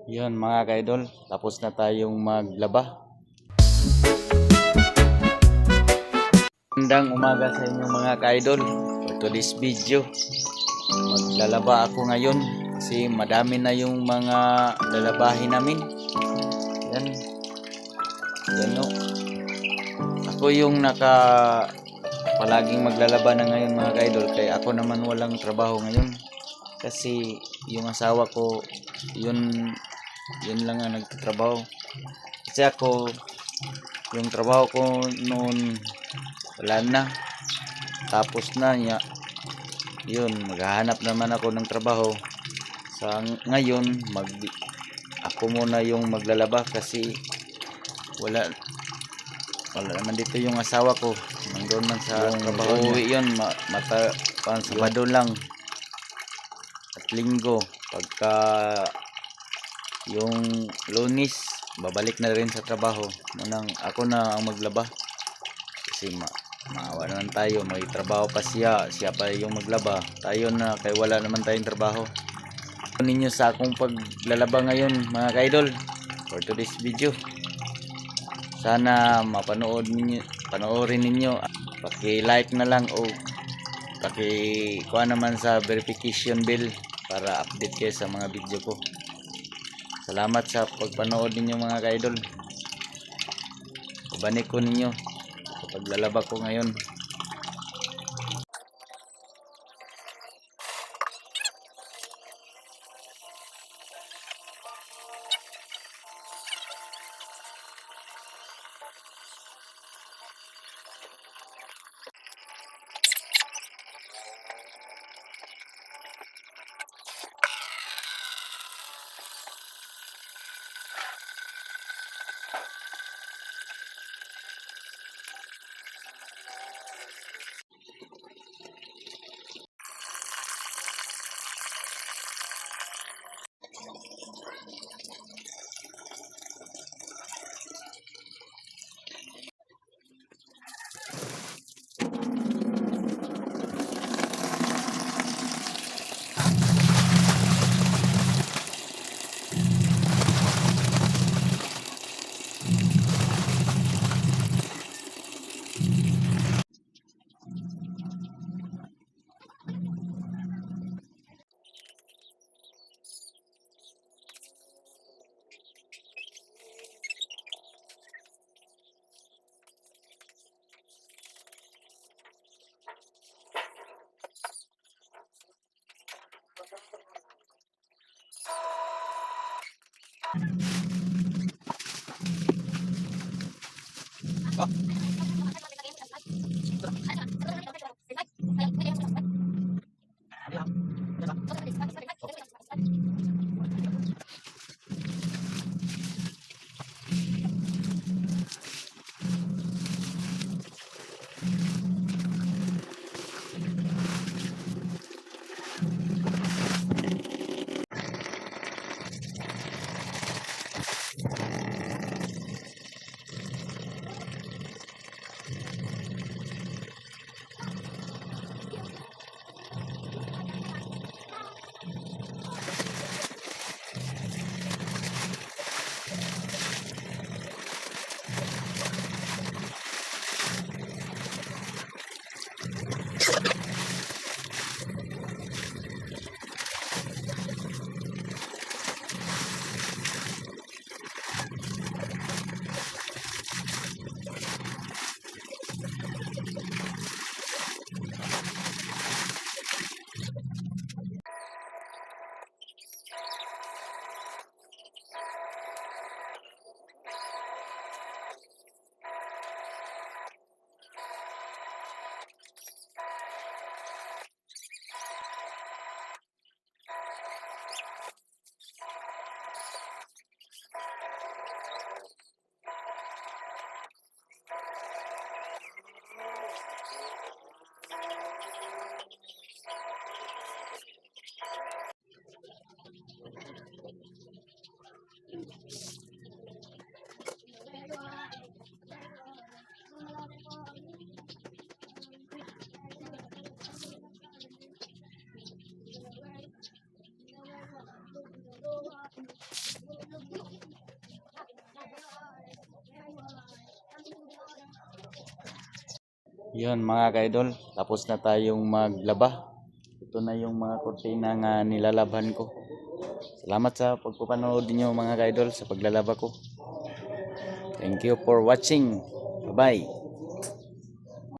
Yun mga ka-idol, tapos na tayong maglaba. Magandang umaga sa inyo mga ka-idol. For today's video, maglalaba ako ngayon kasi madami na yung mga lalabahin namin. Yan. Yan o. Ako yung palaging maglalaba na ngayon mga ka-idol, kaya ako naman walang trabaho ngayon. Kasi yung asawa ko, yun lang ang nagtatrabaho. Kasi ako, yung trabaho ko noon wala na, tapos na niya. Yun, maghahanap naman ako ng trabaho. Sa ngayon, ako muna yung maglalaba kasi wala naman dito yung asawa ko. Nandun man sa trabaho niya. Uwi yun, Sabado lang at Linggo. Pagka yung Lunes, babalik na rin sa trabaho. Ako na ang maglaba kasi maawa naman tayo, may trabaho pa siya pa yung maglaba, tayo na kay wala naman tayong trabaho. Ninyo sa akong paglalaba ngayon mga ka-idol, for today's video, sana panoorin ninyo. Paki-like na lang o paki-kuha naman sa verification bell para update kayo sa mga video ko. Salamat sa pagpanood ninyo mga ka-idol. Pabanik ko ninyo sa paglalaba ko ngayon. Yun mga ka-idol, tapos na tayong maglaba. Ito na yung mga kurtina nga nilalabhan ko. Salamat sa pagpapanood niyo mga ka-idol sa paglalaba ko. Thank you for watching. Bye-bye.